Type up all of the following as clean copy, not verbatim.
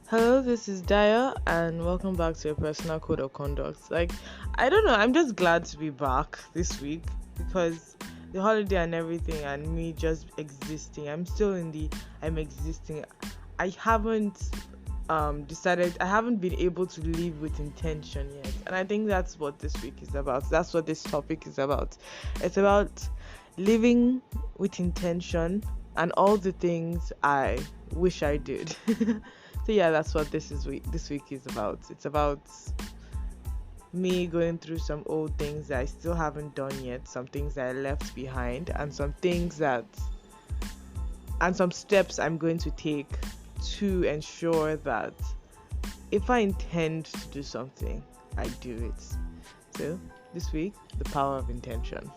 Hello, this is Daya, and welcome back to a personal code of conduct. I don't know, I'm just glad to be back this week because the holiday and everything, and me just existing. I'm existing. I haven't decided, I haven't been able to live with intention yet, and I think that's what this week is about. That's what this topic is about. It's about living with intention and all the things I wish I did. So yeah, that's what this week is about. It's about me going through some old things that I still haven't done yet, some things that I left behind, and some steps I'm going to take to ensure that if I intend to do something, I do it. So this week, the power of intention.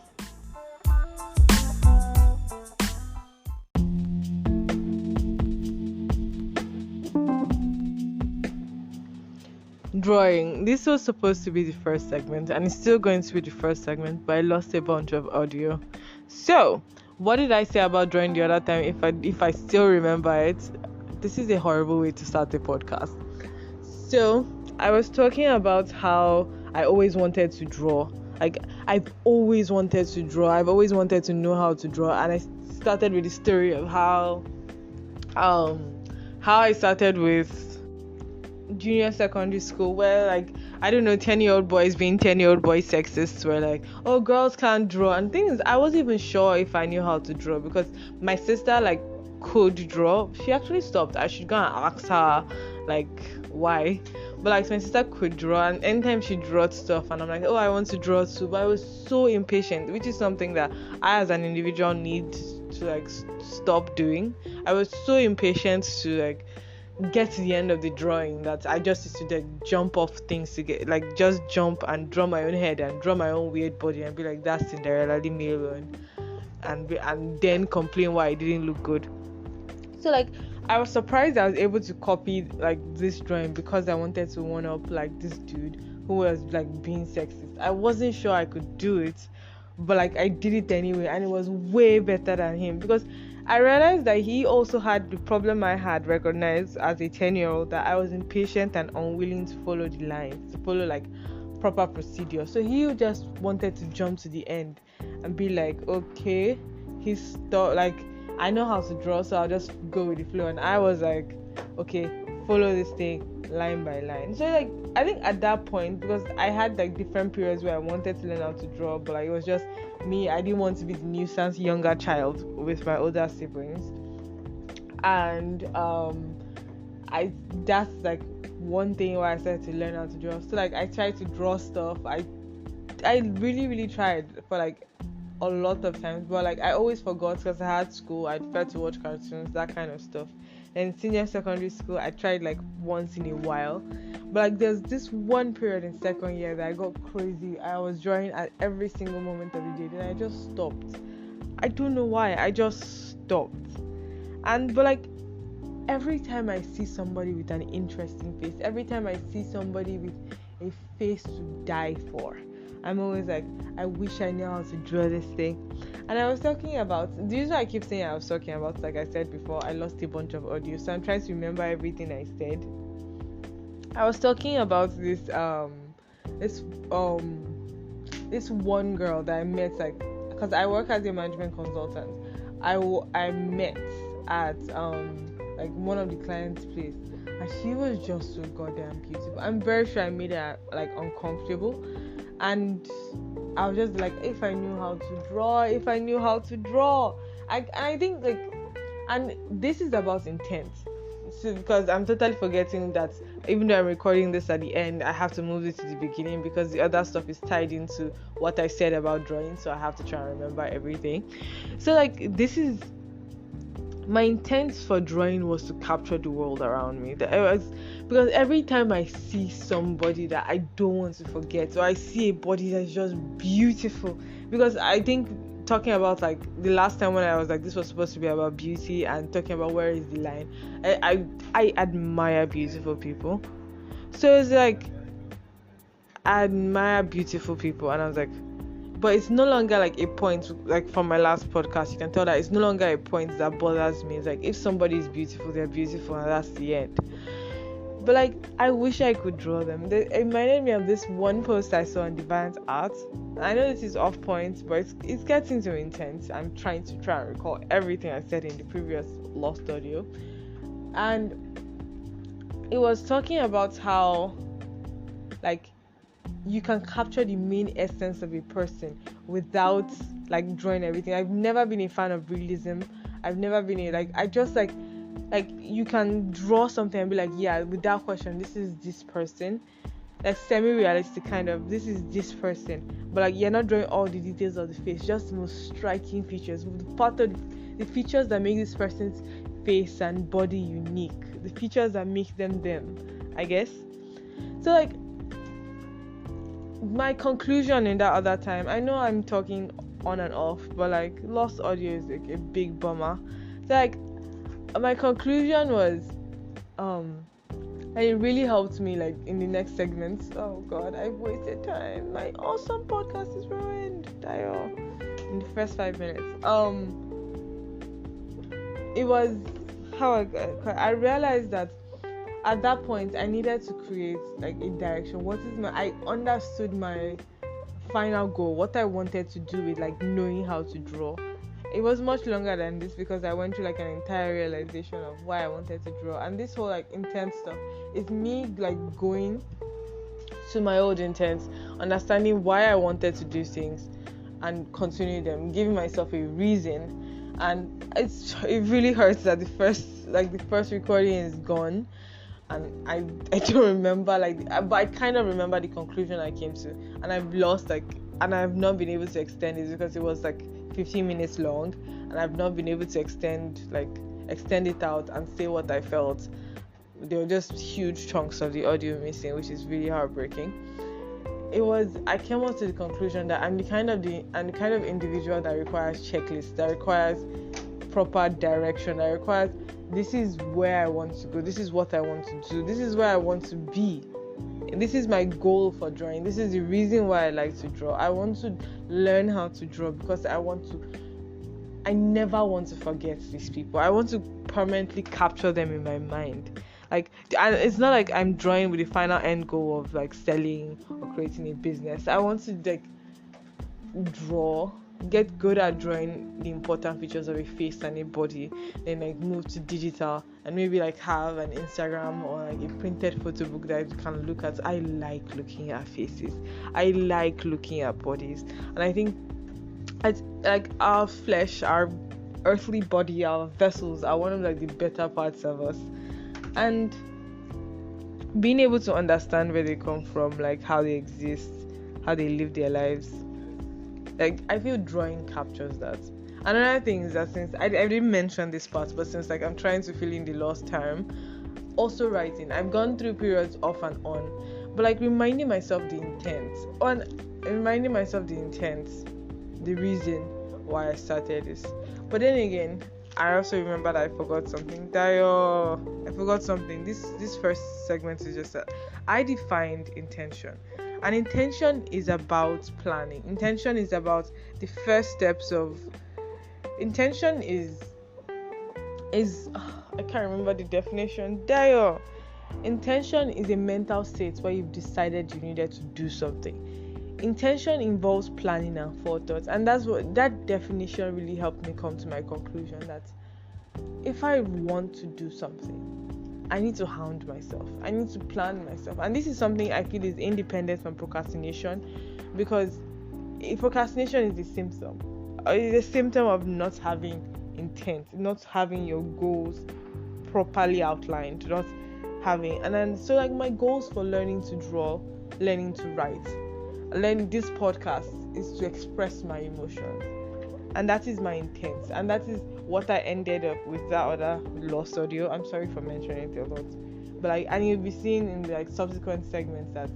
Drawing. This was supposed to be the first segment, and it's still going to be the first segment, but I lost a bunch of audio. So, what did I say about drawing the other time? If I still remember it, this is a horrible way to start a podcast. So, I was talking about how I always wanted to draw. I've always wanted to draw. I've always wanted to know how to draw, and I started with the story of how I started with junior secondary school, where I don't know, 10-year-old boys being 10-year-old boys sexist were like, oh, girls can't draw. And thing is, I wasn't even sure if I knew how to draw because my sister could draw. She actually stopped. I should go and ask her why. But my sister could draw, and anytime she drew stuff and I'm like, oh, I want to draw too, but I was so impatient, which is something that I as an individual need to stop doing. I was so impatient to get to the end of the drawing that I just used to jump off things to get just jump and draw my own head and draw my own weird body and be like, that's Cinderella, leave me alone, and then complain why it didn't look good. So I was surprised I was able to copy this drawing because I wanted to one up this dude who was being sexist. I wasn't sure I could do it, but I did it anyway, and it was way better than him because I realized that he also had the problem I had recognized as a 10-year-old, that I was impatient and unwilling to follow the lines, to follow proper procedure. So he just wanted to jump to the end and be like, okay, he's I know how to draw, so I'll just go with the flow. And I was like, okay, follow this thing line by line. So I think at that point, because I had different periods where I wanted to learn how to draw, but it was just me. I didn't want to be the nuisance younger child with my older siblings, and that's one thing where I started to learn how to draw. So I tried to draw stuff. I really tried for a lot of times, but I always forgot because I had school. I prefer to watch cartoons, that kind of stuff. And senior secondary school, I tried once in a while, but there's this one period in second year that I got crazy. I was drawing at every single moment of the day, then I just stopped. I don't know why, I just stopped. But every time I see somebody with an interesting face, every time I see somebody with a face to die for, I'm always I wish I knew how to draw this thing. And I was talking about, the reason I keep saying I was talking about, like I said before, I lost a bunch of audio, so I'm trying to remember everything I said. I was talking about this one girl that I met, because I work as a management consultant. I met at one of the clients' place, and she was just so goddamn beautiful. I'm very sure I made her uncomfortable, and I was just if I knew how to draw, I think and this is about intent. So because I'm totally forgetting that even though I'm recording this at the end, I have to move it to the beginning because the other stuff is tied into what I said about drawing, so I have to try and remember everything. So this is my intent for drawing, was to capture the world around me. Because every time I see somebody that I don't want to forget, or I see a body that's just beautiful, because I think talking about the last time when I was this was supposed to be about beauty and talking about where is the line, I admire beautiful people. So it's I admire beautiful people, and I was but it's no longer a point, from my last podcast, you can tell that it's no longer a point that bothers me. It's if somebody is beautiful, they're beautiful, and that's the end. But like, I wish I could draw them. It reminded me of this one post I saw on Divine Art. I know this is off point, but it's getting too intense. I'm trying to recall everything I said in the previous lost audio. And it was talking about how, like, you can capture the main essence of a person without like drawing everything. I've never been a fan of realism. I've never been I just like you can draw something and be like, yeah, without question, this is this person. Like semi-realistic kind of, this is this person. But like, you're not drawing all the details of the face, just the most striking features. Part of the features that make this person's face and body unique. The features that make them, I guess. So like, my conclusion in that other time, I know I'm talking on and off, but like, lost audio is like a big bummer. So like, my conclusion was, and it really helped me like in the next segment. Oh god, I've wasted time. My awesome podcast is ruined. Dio. In the first 5 minutes. It was how I realized that at that point I needed to create like a direction. I understood my final goal, what I wanted to do with like knowing how to draw. It was much longer than this because I went through like an entire realization of why I wanted to draw. And this whole like intent stuff is me like going to my old intents, understanding why I wanted to do things and continuing them, giving myself a reason. And it really hurts that the first recording is gone, and I don't remember but I kind of remember the conclusion I came to, and I've lost and I've not been able to extend it because it was like 15 minutes long, and I've not been able to extend it out and say what I felt. There were just huge chunks of the audio missing, which is really heartbreaking. I came up to the conclusion that I'm the kind of individual that requires checklists, that requires proper direction, that requires, this is where I want to go, this is what I want to do, this is where I want to be. This is my goal for drawing. This is the reason why I like to draw. I want to learn how to draw because I never want to forget these people. I want to permanently capture them in my mind. Like, and it's not like I'm drawing with the final end goal of like selling or creating a business. I want to like draw, get good at drawing the important features of a face and a body, then like move to digital and maybe like have an Instagram or like a printed photo book that you can look at. I like looking at faces. I like looking at bodies. And I think like our flesh, our earthly body, our vessels are one of like the better parts of us. And being able to understand where they come from, like how they exist, how they live their lives, like I feel drawing captures that. Another thing is that since I didn't mention this part, but since like I'm trying to fill in the lost term, also writing, I've gone through periods off and on, but like reminding myself the intent, the reason why I started this. But then again, I also remember that I forgot something. I forgot something. This first segment is just that I defined intention. And intention is about planning. Intention is about the first steps of... Intention is I can't remember the definition. Intention is a mental state where you've decided you needed to do something. Intention involves planning and forethought, and that definition really helped me come to my conclusion that if I want to do something, I need to hound myself. I need to plan myself. And this is something I feel is independent from procrastination, because procrastination is a symptom. It's a symptom of not having intent, not having your goals properly outlined, not having. And then so like my goals for learning to draw, learning to write, learning this podcast is to express my emotions. And that is my intent. And that is what I ended up with that other lost audio. I'm sorry for mentioning it a lot. But and you'll be seeing in the subsequent segments that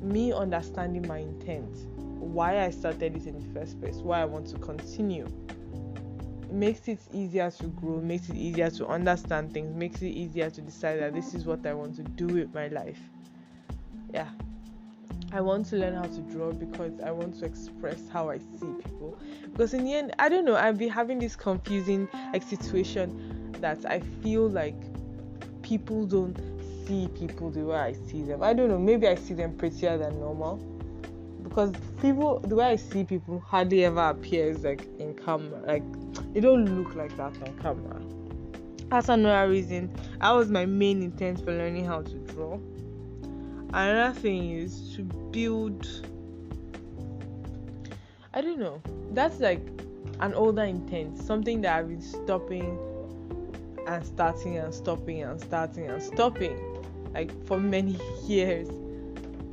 me understanding my intent, why I started it in the first place, why I want to continue, makes it easier to grow, makes it easier to understand things, makes it easier to decide that this is what I want to do with my life. Yeah. I want to learn how to draw because I want to express how I see people. Because in the end, I don't know, I've been having this confusing situation that I feel like people don't see people the way I see them. I don't know, maybe I see them prettier than normal. Because people, the way I see people hardly ever appears like in camera. Like, they don't look like that on camera. That's another reason. That was my main intent for learning how to draw. Another thing is to build, I don't know, that's like an older intent, something that I've been stopping and starting and stopping and starting and stopping like for many years.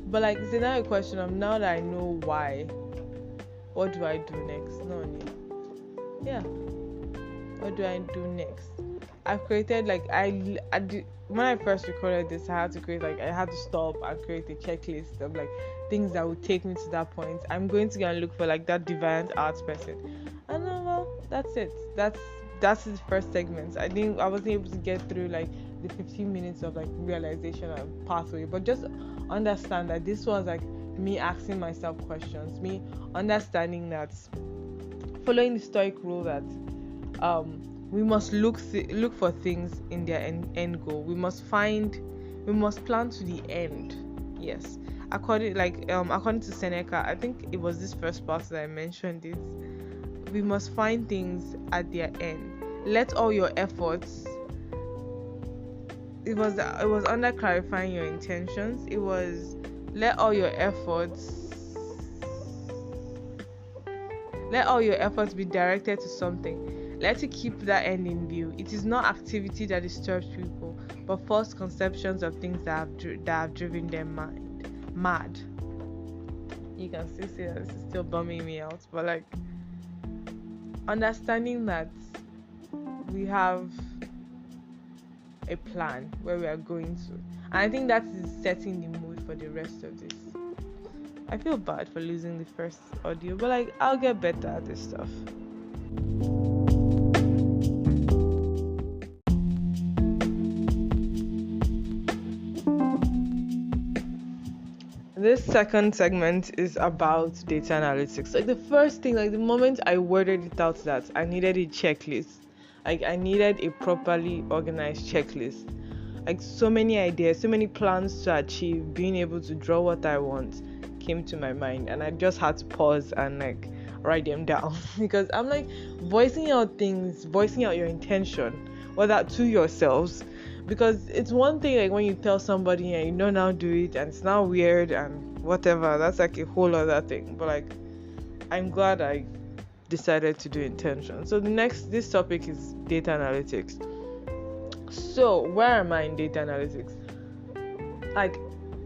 But like, it's another question of, now that I know why, what do I do next? What do I do next? I've created like, when I first recorded this, I had to stop and create a checklist of like things that would take me to that point. I'm going to go and look for like that deviant arts person, and well, that's it. That's the first segment. I wasn't able to get through like the 15 minutes of like realization and pathway, but just understand that this was like me asking myself questions, me understanding that, following the Stoic rule that we must look for things in their end goal. We must plan to the end. Yes, according to Seneca, I think it was this first part that I mentioned it. We must find things at their end. Let all your efforts. It was under clarifying your intentions. It was let all your efforts be directed to something. Let it keep that end in view. It is not activity that disturbs people, but false conceptions of things that have driven them mad. You can still see that this is still bumming me out, but like, understanding that we have a plan where we are going to, and I think that is setting the mood for the rest of this. I feel bad for losing the first audio, but like, I'll get better at this stuff. This second segment is about data analytics. Like, the first thing, like the moment I worded it out, that I needed a checklist. Like, I needed a properly organized checklist. Like, so many ideas, so many plans to achieve, being able to draw what I want came to my mind, and I just had to pause and like write them down because I'm like, voicing out your intention, whether to yourselves, because it's one thing like when you tell somebody and you don't now do it and it's now weird and whatever, that's like a whole other thing. But like, I'm glad I decided to do intention. So this topic is data analytics. So where am I in data analytics? Like,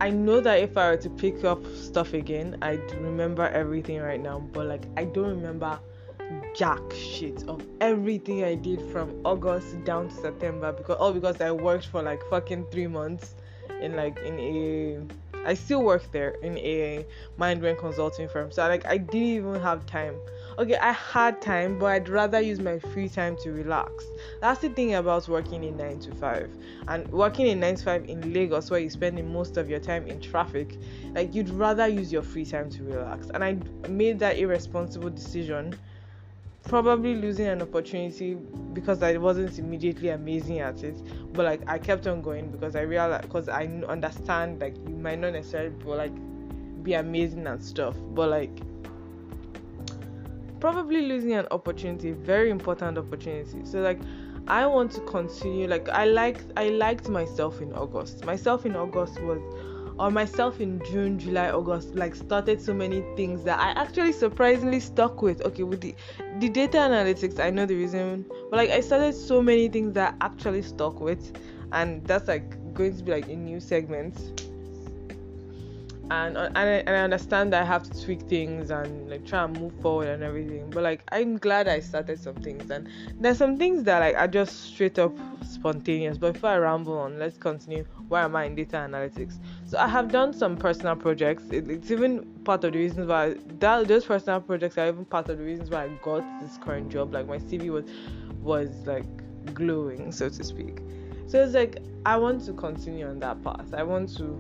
I know that if I were to pick up stuff again, I'd remember everything right now, but like, I don't remember jack shit of everything I did from August down to September, because I worked for like fucking 3 months I still work there in a mind-blowing consulting firm. So like, I didn't even have time. Okay, I had time, but I'd rather use my free time to relax. That's the thing about working in 9 to 5. And working in 9 to 5 in Lagos, where you spend most of your time in traffic, like, you'd rather use your free time to relax. And I made that irresponsible decision, probably losing an opportunity because I wasn't immediately amazing at it. But like, I kept on going because I realized, because I understand like you might not necessarily be amazing and stuff, but like, probably losing an opportunity, very important opportunity. So like, I want to continue. Like, I liked myself in August. Myself in June, July, August, like, started so many things that I actually surprisingly stuck with. Okay, with the data analytics, I know the reason, but like, I started so many things that I actually stuck with, and that's like going to be like a new segment. And I understand that I have to tweak things and like try and move forward and everything, but like, I'm glad I started some things, and there's some things that like are just straight up spontaneous. But before I ramble on, let's continue. Where am I in data analytics? So I have done some personal projects. It's even part of the reasons why those personal projects are even part of the reasons why I got this current job. Like, my CV was like glowing, so to speak. So it's like, I want to continue on that path. I want to,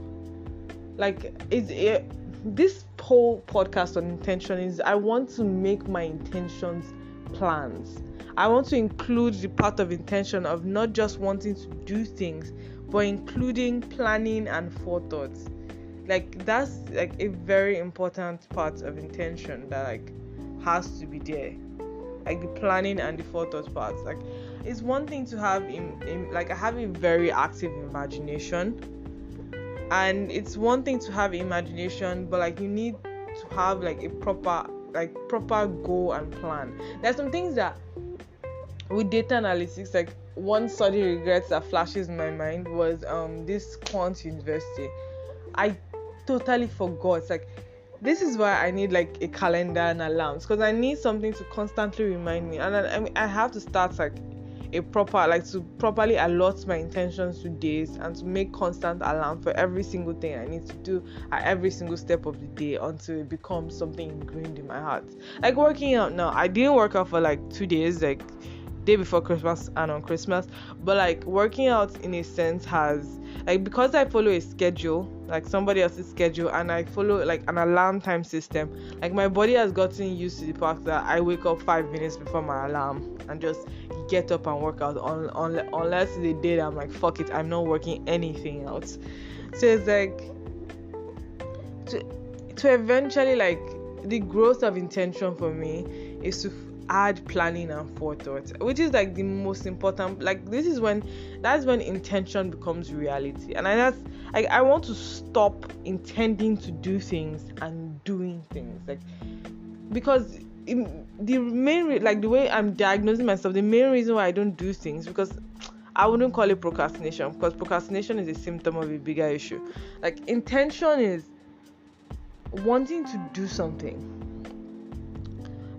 like, this whole podcast on intention is, I want to make my intentions plans. I want to include the part of intention of not just wanting to do things, but including planning and forethought. Like that's like a very important part of intention that like has to be there. Like the planning and the forethought parts. Like it's one thing to have in like I have a very active imagination, and it's one thing to have imagination, but like you need to have like a proper goal and plan. There's some things that with data analytics, like one sudden regret that flashes in my mind was this quant university. I totally forgot. Like this is why I need like a calendar and alarms, because I need something to constantly remind me, and I have to start like a proper like to properly allot my intentions to days and to make constant alarm for every single thing I need to do at every single step of the day until it becomes something ingrained in my heart. Like working out now, I didn't work out for like 2 days, like day before Christmas and on Christmas, but like working out in a sense has like, because I follow a schedule, like somebody else's schedule, and I follow like an alarm time system, like my body has gotten used to the fact that I wake up 5 minutes before my alarm and just get up and work out unless it's a day that I'm like fuck it, I'm not working anything else. So it's like to eventually like the growth of intention for me is to add planning and forethought, which is like the most important. Like that's when intention becomes reality, and that's like I want to stop intending to do things and doing things, like because the main like the way I'm diagnosing myself, the main reason why I don't do things, because I wouldn't call it procrastination, because procrastination is a symptom of a bigger issue. Like intention is wanting to do something,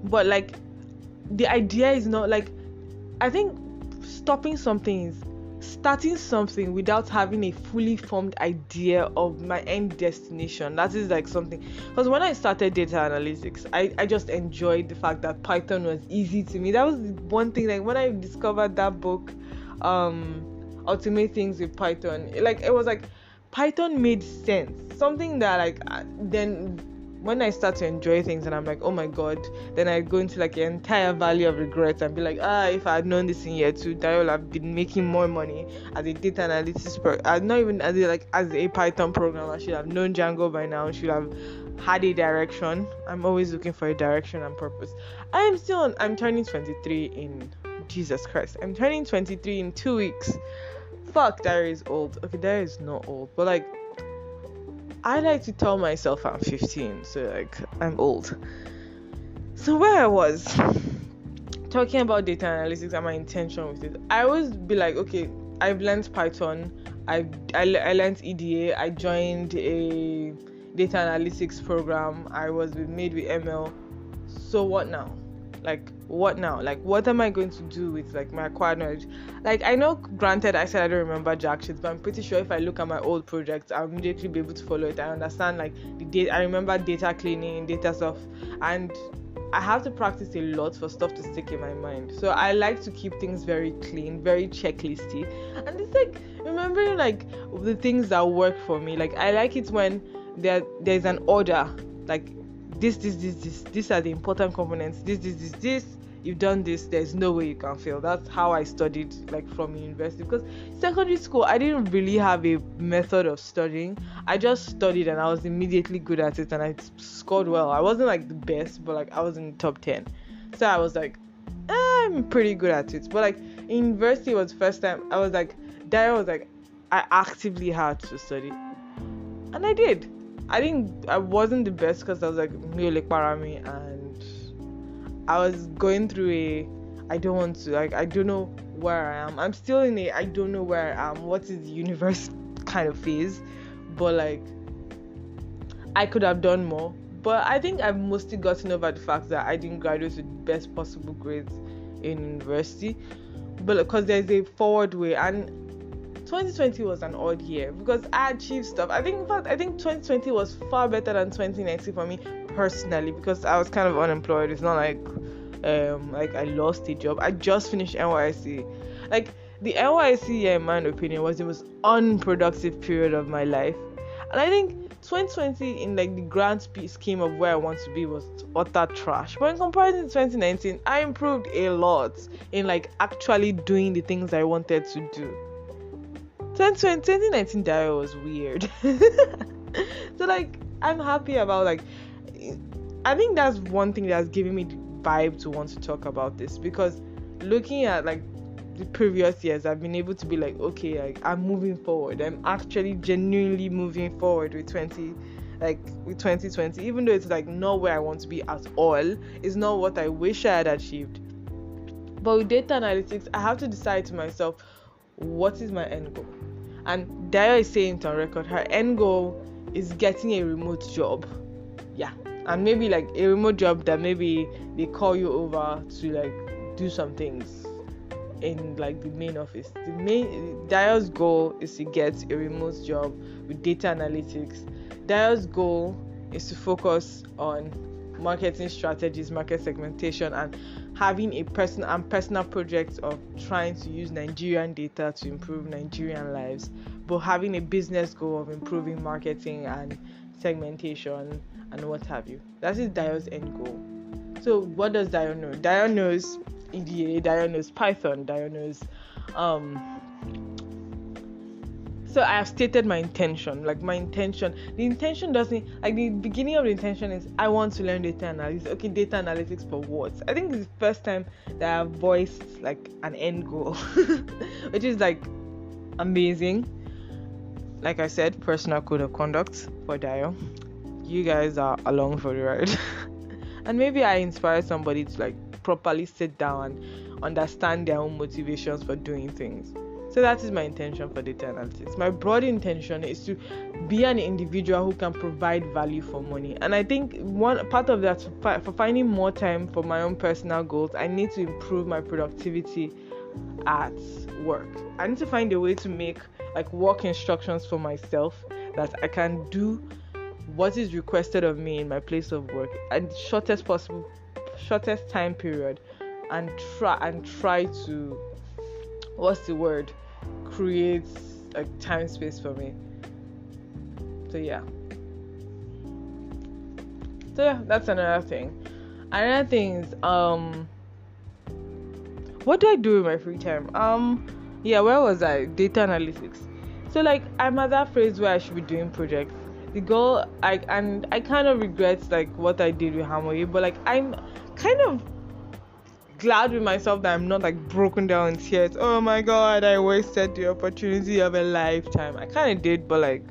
but like the idea is not like, I think stopping something is starting something without having a fully formed idea of my end destination. That is like something, because when I started data analytics, I just enjoyed the fact that Python was easy to me. That was one thing. Like when I discovered that book, Ultimate Things with Python, like it was like Python made sense, something that like then when I start to enjoy things and I'm like, oh my god, then I go into like an entire valley of regrets and be like, if I had known this in year 2, I would have been making more money as a data analysis not even as a Python programmer. I should have known Django by now, should have had a direction. I'm always looking for a direction and purpose. I'm turning 23 in Jesus Christ. I'm turning 23 in 2 weeks. Fuck, Diary is old. Okay, Diary is not old, but like I like to tell myself I'm 15, so like I'm old. So where I was talking about data analytics and my intention with it, I always be like, okay, I've learned Python, I learned EDA, I joined a data analytics program, I was made with ML. So what now? Like what now? Like what am I going to do with like my acquired knowledge? Like I know, granted, I said I don't remember jack shit, but I'm pretty sure if I look at my old projects, I'll immediately be able to follow it. I understand like the data. I remember data cleaning, data stuff, and I have to practice a lot for stuff to stick in my mind. So I like to keep things very clean, very checklisty, and it's like remembering like the things that work for me. Like I like it when there's an order, like this, these are the important components, this, you've done this, there's no way you can fail. That's how I studied like from university, because secondary school I didn't really have a method of studying. I just studied and I was immediately good at it and I scored well. I wasn't like the best, but like I was in the top 10, so I was like I'm pretty good at it. But like in university was the first time I was like, Daria was like, I actively had to study, and I did. I wasn't the best because I was like like parami, and I was going through I don't know where I am. I'm still in I don't know where I am, what is the universe kind of phase, but like I could have done more. But I think I've mostly gotten over the fact that I didn't graduate with the best possible grades in university, but because there's a forward way, and 2020 was an odd year because I achieved stuff. I think 2020 was far better than 2019 for me personally, because I was kind of unemployed. It's not like I lost a job. I just finished NYSC. Like the NYSC year, in my opinion, was the most unproductive period of my life, and I think 2020 in like the grand scheme of where I want to be was utter trash. But in comparison to 2019, I improved a lot in like actually doing the things I wanted to do. 2019 diary was weird. So like I'm happy about like I think that's one thing that's giving me the vibe to want to talk about this, because looking at like the previous years, I've been able to be like, okay, like I'm moving forward. I'm actually genuinely moving forward with 2020, even though it's like not where I want to be at all. It's not what I wish I had achieved. But with data analytics, I have to decide to myself, what is my end goal? And Daya is saying it on record, her end goal is getting a remote job. Yeah. And maybe like a remote job that maybe they call you over to like do some things in like the main office. Daya's goal is to get a remote job with data analytics. Daya's goal is to focus on marketing strategies, market segmentation, and having a personal project of trying to use Nigerian data to improve Nigerian lives, but having a business goal of improving marketing and segmentation and what have you. That is Dayo's end goal. So what does Dayo know? Dayo knows EDA, Dayo knows Python, Dayo knows so I have stated my intention. Like the intention doesn't, like the beginning of the intention is I want to learn data analytics. Okay, data analytics for what? I think it's the first time that I've voiced like an end goal, which is like amazing. Like I said, personal code of conduct for Dayo. You guys are along for the ride. And maybe I inspire somebody to like properly sit down and understand their own motivations for doing things. So that is my intention for data analytics. My broad intention is to be an individual who can provide value for money. And I think one part of that, for finding more time for my own personal goals, I need to improve my productivity at work. I need to find a way to make like work instructions for myself that I can do what is requested of me in my place of work at the shortest time period, and try to create a time space for me. So yeah, that's another thing. Another thing is what do I do with my free time? Where was I? Data analytics. So like I'm at that phase where I should be doing projects. The goal, I kind of regret like what I did with Harmony, but like I'm kind of glad with myself that I'm not like broken down in tears. Oh my god, I wasted the opportunity of a lifetime. I kind of did, but like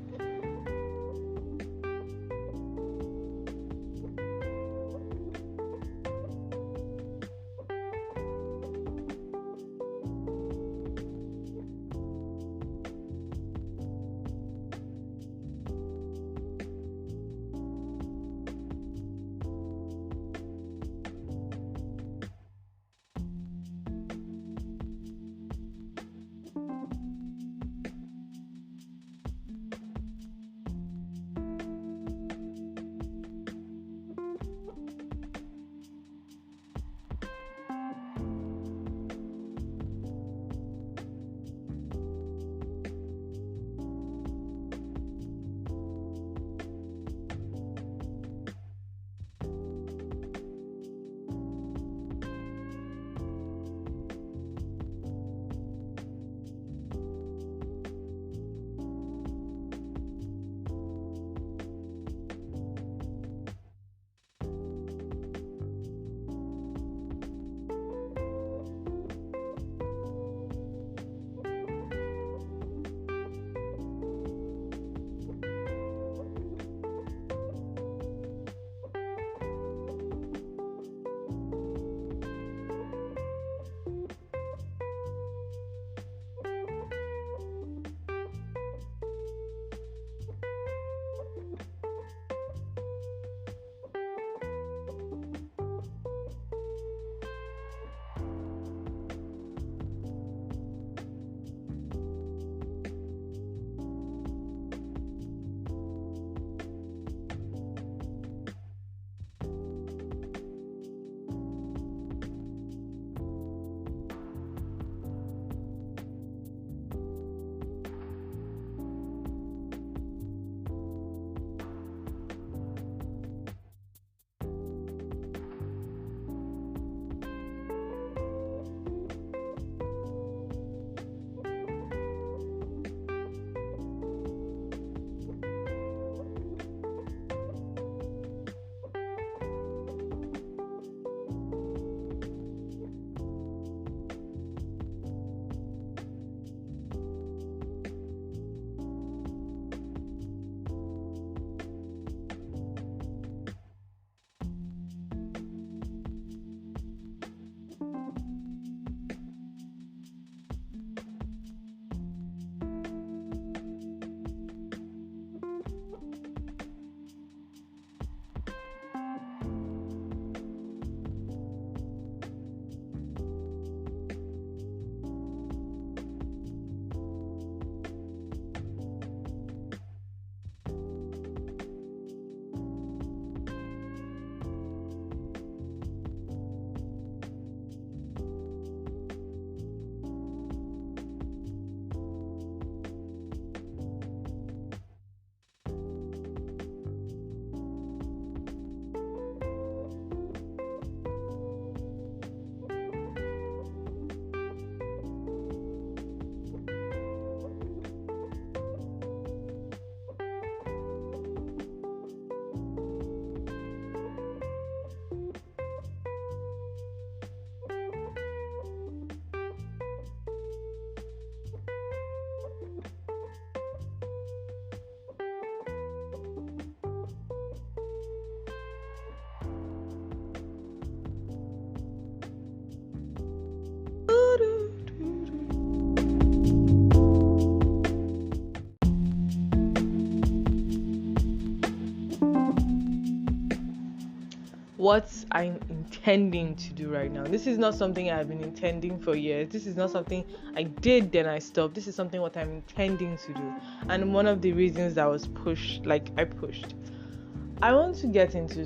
what I'm intending to do right now. This is not something I've been intending for years. This is not something I did then I stopped. This is something what I'm intending to do. And one of the reasons that was pushed, I want to get into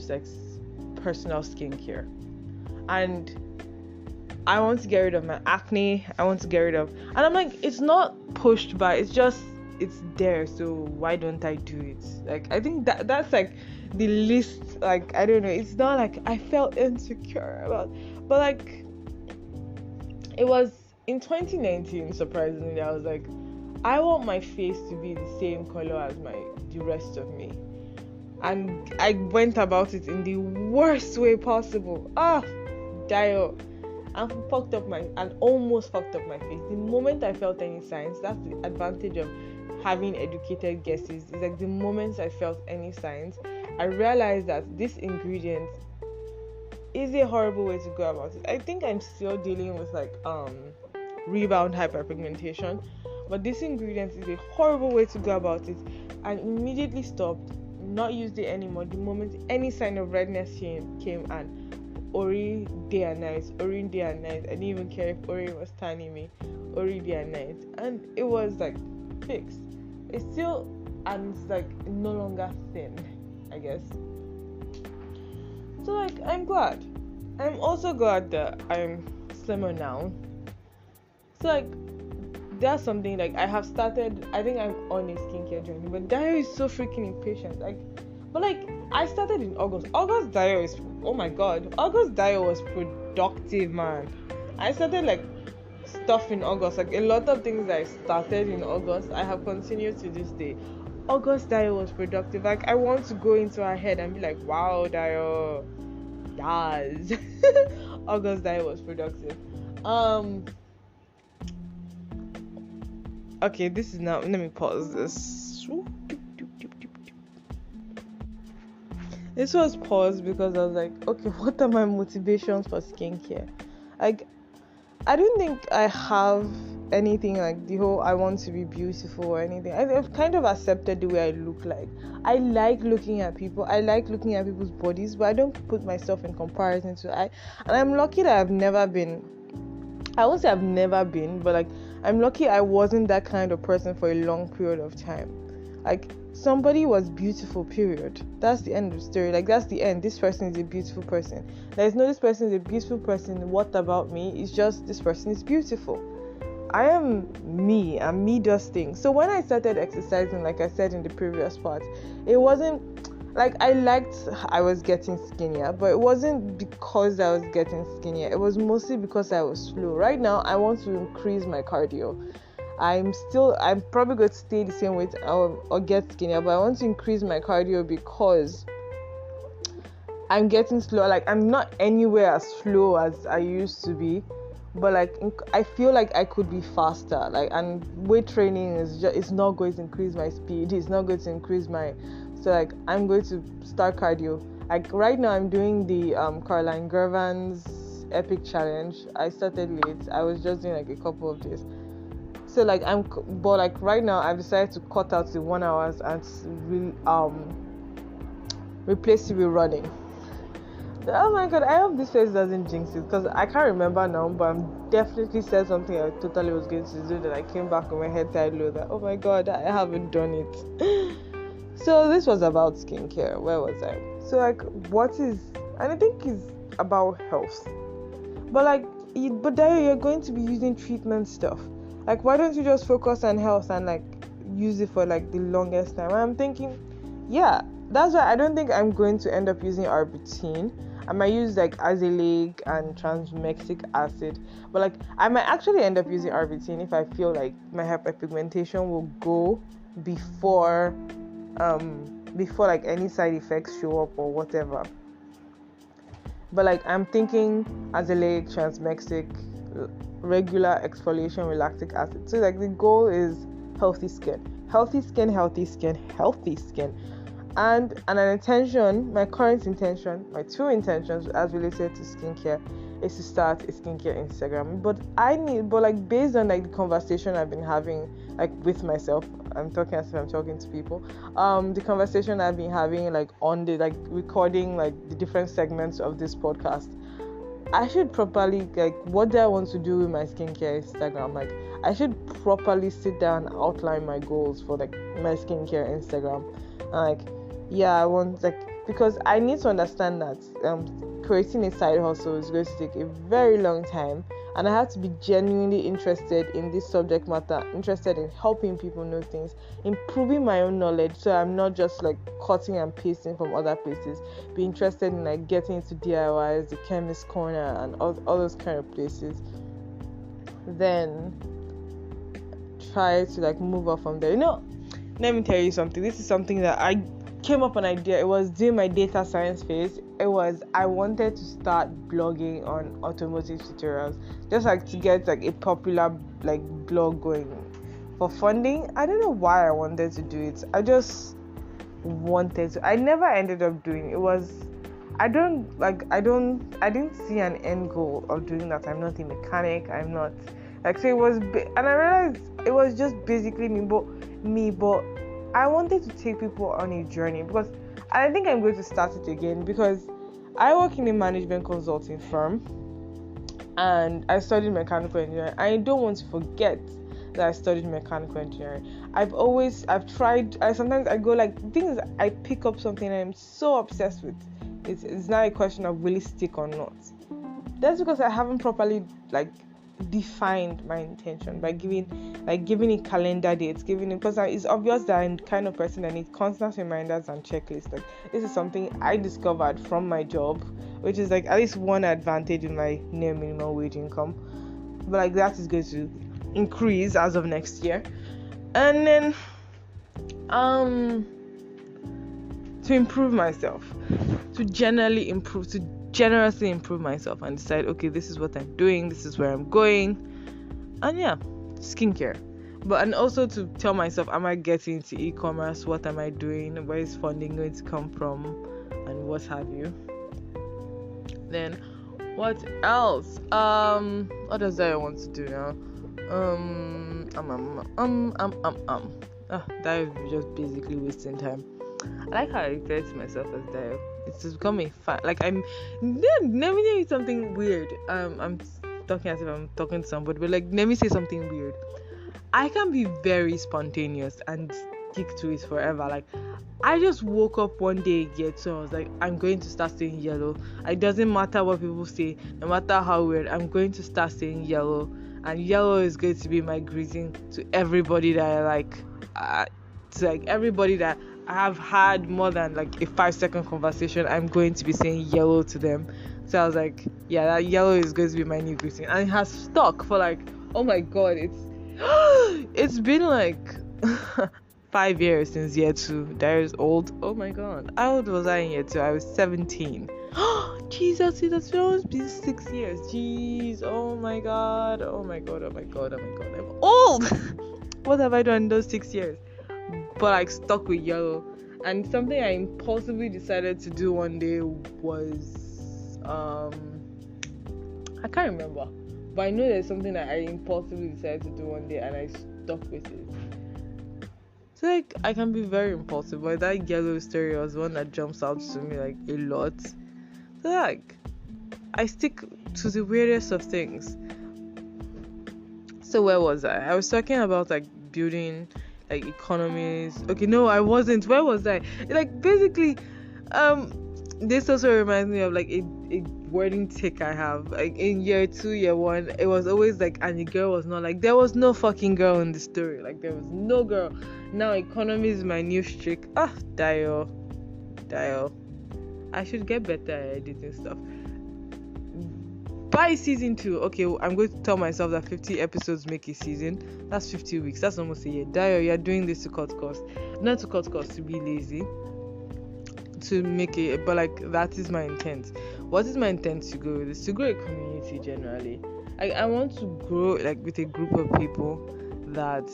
personal skincare. And I want to get rid of my acne. And I'm like, it's not pushed by, it's there. So why don't I do it? Like, I think that's like the least, like, I don't know. It's not like I felt insecure about, but like, it was in 2019, surprisingly, I was like, I want my face to be the same color as the rest of me. And I went about it in the worst way possible. Dio. And almost fucked up my face. The moment I felt any signs, that's the advantage of having educated guesses. It's like the moment I felt any signs, I realized that this ingredient is a horrible way to go about it. I think I'm still dealing with rebound hyperpigmentation, but this ingredient is a horrible way to go about it. And immediately stopped, not used it anymore the moment any sign of redness came, and Ori day and night. I didn't even care if Ori was tanning me. Ori day and night. And it was like fixed. It's still, and it's like no longer thin, I guess. So like, I'm glad. I'm also glad that I'm slimmer now. So like, that's something like I have started. I think I'm on a skincare journey, but Dio is so freaking impatient. I started in August. August Dio was productive, man. I started stuff in August. Like a lot of things I started in August, I have continued to this day. August Dio was productive. Like, I want to go into her head and be like, wow, Dio, yes. August Dio was productive. Okay, this is now. Let me pause this. This was paused because I was like, okay, what are my motivations for skincare? Like, I don't think I have anything like the whole I want to be beautiful or anything. I've kind of accepted the way I look like. I like looking at people. I like looking at people's bodies, but I don't put myself in comparison to and I'm lucky that I've never been. I won't say I've never been, but I'm lucky I wasn't that kind of person for a long period of time. Like, somebody was beautiful, period. That's the end of the story. Like, that's the end. This person is a beautiful person. There's no this person is a beautiful person. What about me? It's just this person is beautiful. I am me, and me does things. So when I started exercising, like I said in the previous part, it wasn't like I was getting skinnier, but it wasn't because I was getting skinnier. It was mostly because I was slow. Right now, I want to increase my cardio. I'm probably going to stay the same weight or get skinnier, but I want to increase my cardio because I'm getting slow. Like, I'm not anywhere as slow as I used to be, but I feel like I could be faster. And weight training is not going to increase my speed. It's not going to increase I'm going to start cardio. Like, right now I'm doing the Caroline Gervan's Epic Challenge. I started late. I was just doing a couple of days. So right now I've decided to cut out the 1 hour and replace it with running. Oh my god, I hope this face doesn't jinx it, because I can't remember now, but I'm definitely said something I totally was going to do that I came back on my head tied low that, oh my god, I haven't done it. So this was about skincare. Where was I? So and I think it's about health. But then you're going to be using treatment stuff. Like, why don't you just focus on health and use it for the longest time? And I'm thinking, yeah, that's why I don't think I'm going to end up using Arbutin. I might use Azelaic and tranexamic acid, but I might actually end up using Arbutin if I feel like my hyperpigmentation will go before any side effects show up or whatever. But I'm thinking Azelaic, tranexamic, regular exfoliation with lactic acid. So the goal is healthy skin. And an intention, my current intention, my two intentions as related to skincare is to start a skincare Instagram. But like based on like the conversation I've been having like with myself, I'm talking as if I'm talking to people. The conversation I've been having like on the like recording like the different segments of this podcast, I should properly like what do I want to do with my skincare Instagram? Like I should properly sit down and outline my goals for like my skincare Instagram. And like I want like because I need to understand that creating a side hustle is going to take a very long time, and I have to be genuinely interested in this subject matter, interested in helping people know things, improving my own knowledge, so I'm not just like cutting and pasting from other places. Be interested in like getting into DIYs, the chemist corner, and all those kind of places. Then try to like move off from there. Let me tell you something. This is something that I came up an idea. It was during my data science phase. I wanted to start blogging on automotive tutorials, just like to get like a popular like blog going for funding. I don't know why I wanted to do it. I just wanted to. I never ended up doing it. I didn't see an end goal of doing that. I'm not a mechanic. I'm not like, so it was and I realized it was just basically me, but I wanted to take people on a journey, because I think I'm going to start it again, because I work in a management consulting firm and I studied mechanical engineering. I don't want to forget that I studied mechanical engineering. Sometimes I go like things, I pick up something I'm so obsessed with. It's not a question of will it stick or not. That's because I haven't properly like defined my intention by giving it calendar dates, because it's obvious that I'm the kind of person that needs constant reminders and checklists. Like this is something I discovered from my job, which is like at least one advantage in my near minimum wage income, but like that is going to increase as of next year. And then to improve myself, to generously improve myself and decide, okay, this is what I'm doing, this is where I'm going, and skincare. And also to tell myself, am I getting into e-commerce? What am I doing? Where is funding going to come from? And what have you. Then what else? What else do I want to do now? That is just basically wasting time. I like how I refer to myself as Dio. It's just become a fan. Like let me tell you something weird. I'm talking as if I'm talking to somebody, but like let me say something weird. I can be very spontaneous and stick to it forever. Like I just woke up one day yet, so I was like, I'm going to start saying yellow. It doesn't matter what people say, no matter how weird, I'm going to start saying yellow, and yellow is going to be my greeting to everybody that I like. To like everybody that I have had more than like a 5-second conversation, I'm going to be saying yellow to them. So I was like, that yellow is going to be my new greeting, and it has stuck for like, oh my god, it's been like 5 years since year 2. That is old. Oh my god, how old was I in year 2? I was 17. Jesus, that's almost been 6 years. Jeez, oh my god, I'm old. What have I done in those 6 years? But like stuck with yellow. And something I impulsively decided to do one day was I can't remember, but I know there's something that I impulsively decided to do one day and I stuck with it. So like I can be very impulsive, but that yellow story was one that jumps out to me like a lot. So like I stick to the weirdest of things. So where was I was talking about like building like economies. Okay, no, I wasn't. Where was I? Like basically, this also reminds me of like a wedding tick I have. Like in year 2, year 1, it was always like, and the girl was not like, there was no fucking girl in the story. Like there was no girl. Now economy is my new streak. Dio. I should get better at editing stuff. By season 2, okay, I'm going to tell myself that 50 episodes make a season. That's 50 weeks. That's almost a year. Dio, you're doing this to cut costs. Not to cut costs, to be lazy. To make it, but like that is my intent. What is my intent to grow? Is to grow a community generally. I want to grow like with a group of people that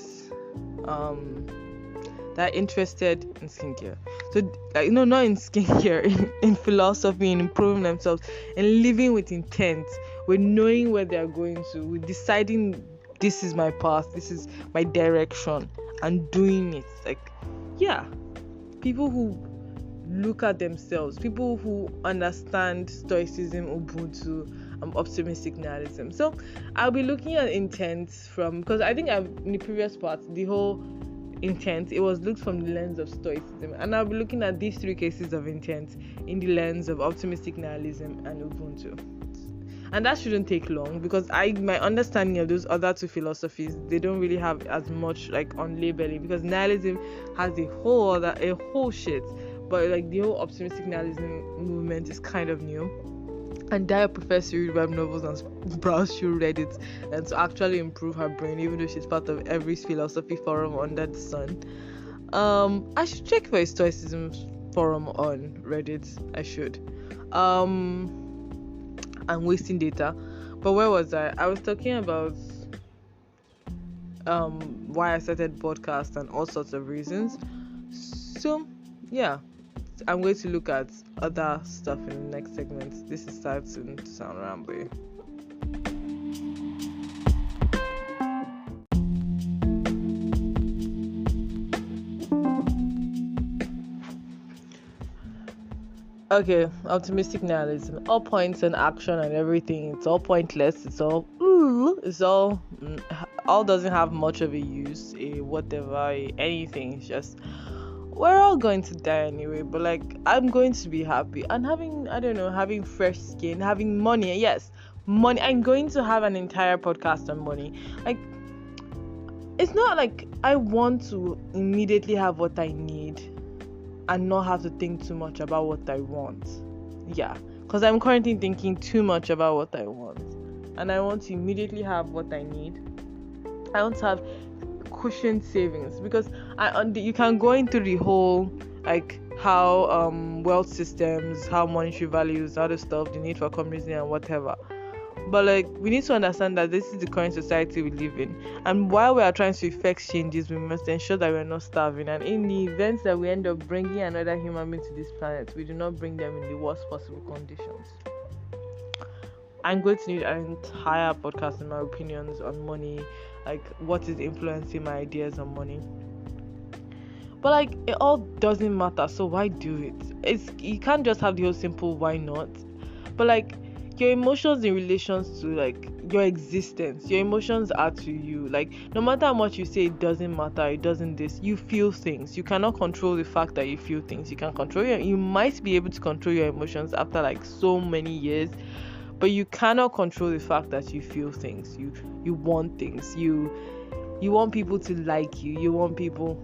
that are interested in skincare. So like not in skincare, in philosophy, in improving themselves, and living with intent, with knowing where they are going to, with deciding this is my path, this is my direction, and doing it. Like, yeah, people who look at themselves, people who understand stoicism, ubuntu, optimistic nihilism. So I'll be looking at intent from, because I think in the previous part, the whole intent, it was looked from the lens of stoicism, and I'll be looking at these three cases of intent in the lens of optimistic nihilism and ubuntu. And that shouldn't take long, because my understanding of those other two philosophies, they don't really have as much like on labeling, because nihilism has a whole shit, but like the whole optimistic nihilism movement is kind of new. And Daya prefers to read web novels and browse through Reddit, and to actually improve her brain, even though she's part of every philosophy forum under the sun. I should check for a stoicism forum on Reddit. I should. I'm wasting data, but where was I? I was talking about why I started podcast and all sorts of reasons. So yeah, I'm going to look at other stuff in the next segment. This is starting to sound rambly. Okay, optimistic nihilism. All points and action and everything, it's all pointless. It's all doesn't have much of a use, anything. It's just, we're all going to die anyway, but like, I'm going to be happy and having fresh skin, having money. Yes, money. I'm going to have an entire podcast on money. Like, it's not like I want to immediately have what I need and not have to think too much about what I want. Yeah, because I'm currently thinking too much about what I want, and I want to immediately have what I need. I want to have cushioned savings, because you can go into the whole like how wealth systems, how monetary values, other stuff, the need for communism and whatever. But like, we need to understand that this is the current society we live in, and while we are trying to effect changes, we must ensure that we're not starving. And in the event that we end up bringing another human being to this planet, we do not bring them in the worst possible conditions. I'm going to need an entire podcast in my opinions on money, like what is influencing my ideas on money. But like, it all doesn't matter, so why do it? You can't just have the whole simple why not. But like, your emotions in relations to like your existence, your emotions are to you. Like, no matter how much you say it doesn't matter, it doesn't this, you feel things. You cannot control the fact that you feel things. You can control you might be able to control your emotions after like so many years, but you cannot control the fact that you feel things. You want things. You want people to like you. You want people.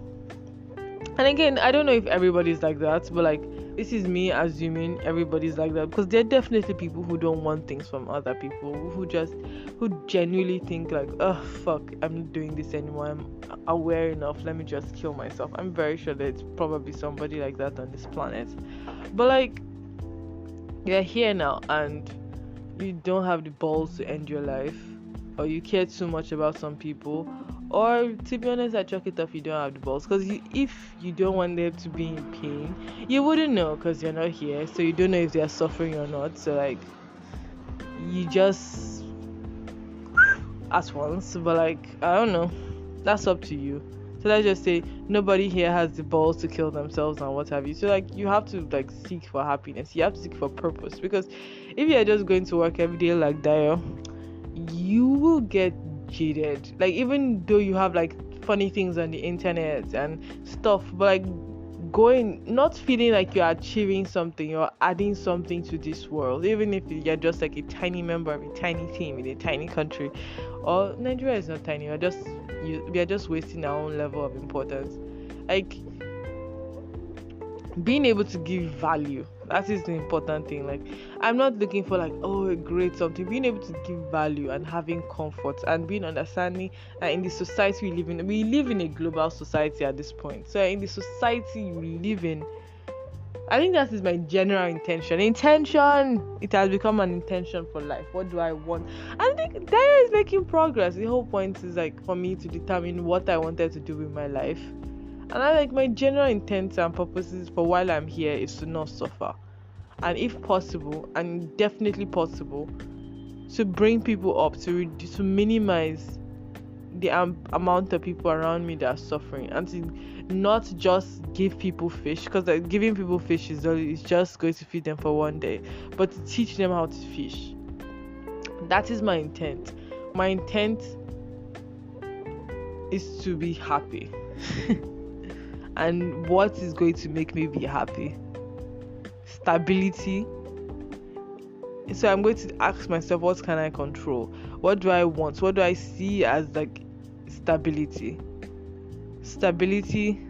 And again, I don't know if everybody's like that, but like, this is me assuming everybody's like that, because there are definitely people who don't want things from other people, who genuinely think like, oh fuck, I'm not doing this anymore, I'm aware enough, let me just kill myself. I'm very sure that it's probably somebody like that on this planet. But like, you're here now and you don't have the balls to end your life, or you care too much about some people, or to be honest, I chalk it up, you don't have the balls, because if you don't want them to be in pain, you wouldn't know, because you're not here, so you don't know if they're suffering or not. So like, you just ask once, but like, I don't know, that's up to you. So let's just say nobody here has the balls to kill themselves and what have you. So like, you have to like seek for happiness, you have to seek for purpose, because if you're just going to work every day like Dio, you will get jaded. Like, even though you have like funny things on the internet and stuff, but like, not feeling like you're achieving something, you're adding something to this world, even if you're just like a tiny member of a tiny team in a tiny country. Or Nigeria is not tiny, we are just wasting our own level of importance. Like, being able to give value, that is the important thing. Like, I'm not looking for like, oh, a great something. Being able to give value and having comfort and being understanding that in the society we live in a global society at this point. So in the society we live in, I think that is my general intention. It has become an intention for life. What do I want? I think that is making progress. The whole point is like for me to determine what I wanted to do with my life. And I like, my general intent and purposes for while I'm here is to not suffer. And if possible, and definitely possible, to bring people up, to minimize the amount of people around me that are suffering, and to not just give people fish, because giving people fish is just going to feed them for one day, but to teach them how to fish. That is my intent. My intent is to be happy. And what is going to make me be happy? Stability. So I'm going to ask myself, what can I control? What do I want? What do I see as like stability? Stability,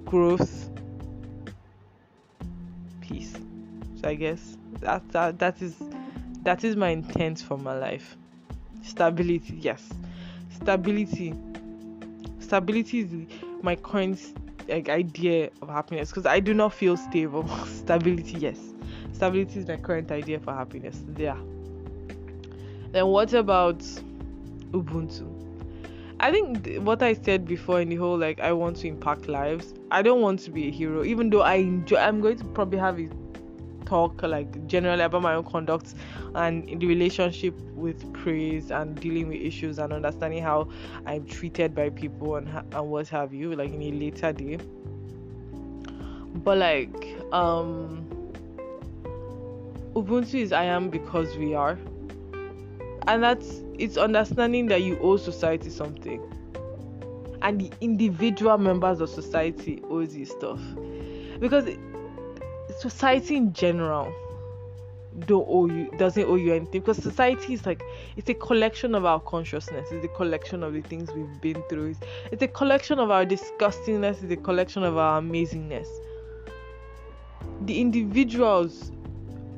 growth, peace. So I guess that is my intent for my life. Stability, yes. Stability is my current idea of happiness, because I do not feel stable. Stability, yes. Stability is my current idea for happiness. Yeah. Then what about Ubuntu? I think what I said before in the whole I want to impact lives. I don't want to be a hero, even though I'm going to probably have a talk generally about my own conduct and the relationship with praise and dealing with issues and understanding how I'm treated by people and what have you, in a later day. But Ubuntu is I am because we are, and it's understanding that you owe society something, and the individual members of society owes you stuff, because society in general doesn't owe you anything, because society is it's a collection of our consciousness, it's a collection of the things we've been through, it's a collection of our disgustingness, it's a collection of our amazingness. The individuals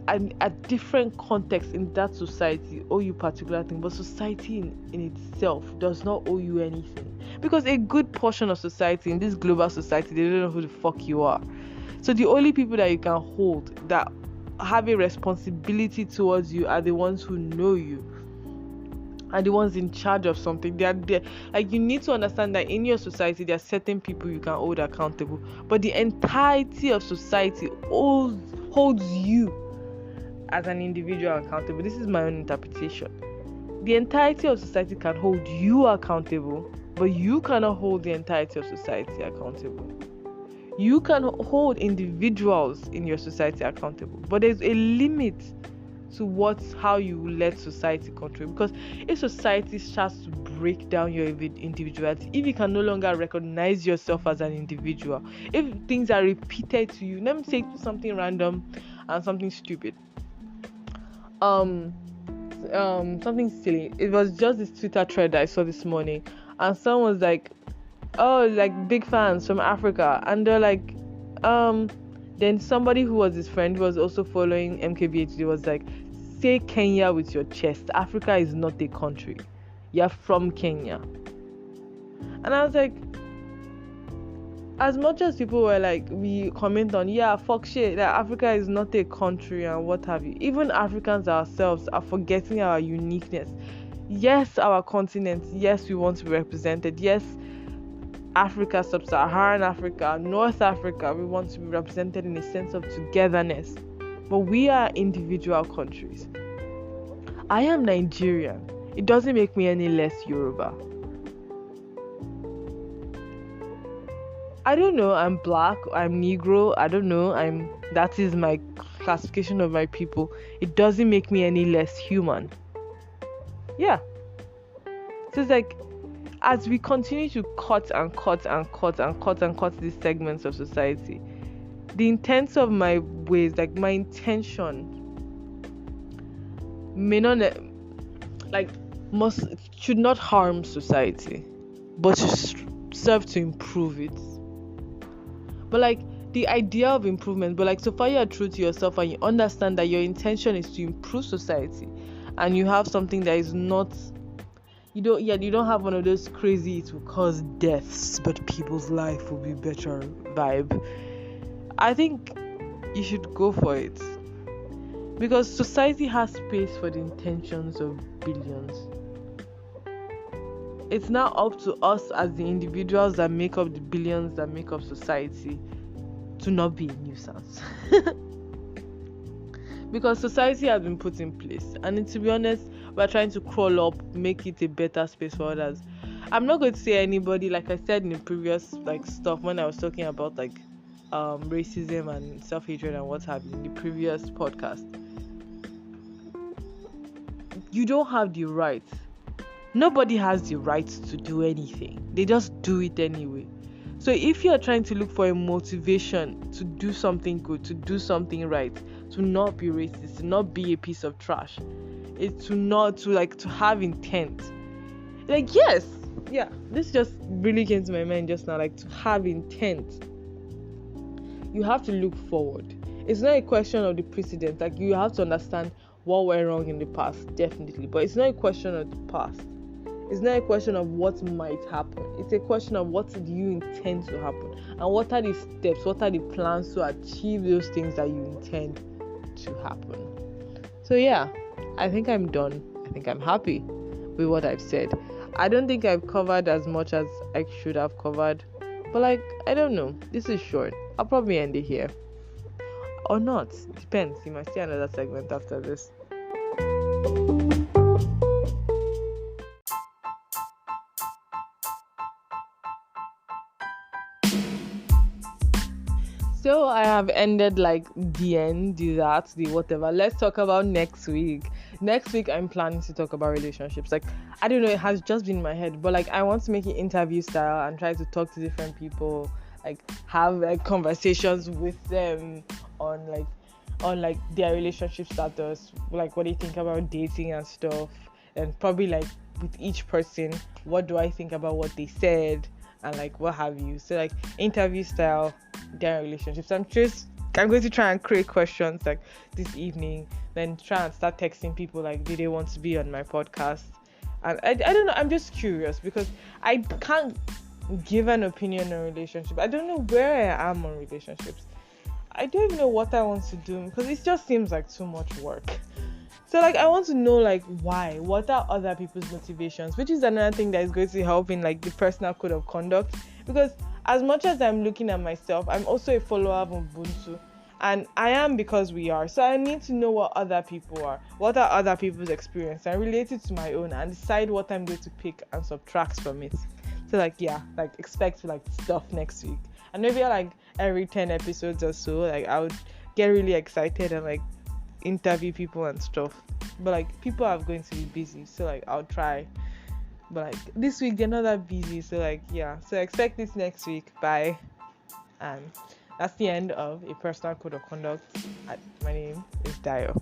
and at different contexts in that society owe you particular thing, but society in itself does not owe you anything, because a good portion of society in this global society, they don't know who the fuck you are. So the only people that you can hold that have a responsibility towards you are the ones who know you, are the ones in charge of something. They're you need to understand that in your society there are certain people you can hold accountable, but the entirety of society holds you as an individual accountable. This is my own interpretation. The entirety of society can hold you accountable, but you cannot hold the entirety of society accountable. You can hold individuals in your society accountable, but there's a limit to how you let society control. Because if society starts to break down your individuality, if you can no longer recognize yourself as an individual, if things are repeated to you, let me say something random and something stupid. Something silly. It was just this Twitter thread that I saw this morning, and someone was like, "Oh, big fans from Africa," and they're then somebody who was his friend who was also following MKBHD was like, "Say Kenya with your chest. Africa is not a country. You're from Kenya." And I was like, as much as people were we comment on, yeah, fuck shit, that Africa is not a country and what have you, even Africans ourselves are forgetting our uniqueness. Yes, our continent, yes, we want to be represented. Yes, Africa, Sub-Saharan Africa, North Africa, we want to be represented in a sense of togetherness. But we are individual countries. I am Nigerian. It doesn't make me any less Yoruba. I don't know, I'm black, I'm Negro, I don't know, that is my classification of my people. It doesn't make me any less human. Yeah. So it's as we continue to cut these segments of society, the intent of my ways, my intention may not should not harm society, but to serve to improve it. But the idea of improvement, but so far you are true to yourself and you understand that your intention is to improve society, and you have something that is not, you don't have one of those crazy it will cause deaths but people's life will be better vibe. I think you should go for it, because society has space for the intentions of billions. It's now up to us as the individuals that make up the billions that make up society to not be a nuisance. because society has been put in place, and to be honest, we're trying to crawl up, make it a better space for others. I'm not going to say anybody, like I said in the previous stuff when I was talking about racism and self-hatred and what have you in the previous podcast. You don't have the right. Nobody has the right to do anything. They just do it anyway. So if you're trying to look for a motivation to do something good, to do something right, to not be racist, to not be a piece of trash, it's to have intent. Yes, yeah, this just really came to my mind just now. To have intent, you have to look forward. It's not a question of the precedent. You have to understand what went wrong in the past, definitely, but it's not a question of the past. It's not a question of what might happen. It's a question of what do you intend to happen, and what are the steps, what are the plans to achieve those things that you intend to happen. So yeah, I think I'm done. I think I'm happy with what I've said. I don't think I've covered as much as I should have covered, but I don't know. This is short. I'll probably end it here. Or not. Depends. You might see another segment after this. So I have ended the end, the whatever. Let's talk about next week. Next week I'm planning to talk about relationships. I don't know, it has just been in my head, but I want to make it interview style and try to talk to different people, have conversations with them on their relationship status, what do you think about dating and stuff, and probably with each person, what do I think about what they said and what have you. So interview style, their relationships. I'm going to try and create questions this evening, then try and start texting people do they want to be on my podcast. And I don't know, I'm just curious because I can't give an opinion on relationship. I don't know where I am on relationships. I don't even know what I want to do because it just seems too much work. So I want to know why, what are other people's motivations, which is another thing that is going to help in the personal code of conduct, because as much as I'm looking at myself, I'm also a follower of Ubuntu, and I am because we are. So I need to know what other people are, what are other people's experience, and relate it to my own and decide what I'm going to pick and subtract from it. So expect stuff next week, and maybe every 10 episodes or so, I would get really excited and interview people and stuff, but people are going to be busy, so I'll try, but this week they're not that busy, so yeah, so expect this next week. Bye. And that's the end of A Personal Code of Conduct. My name is Dio.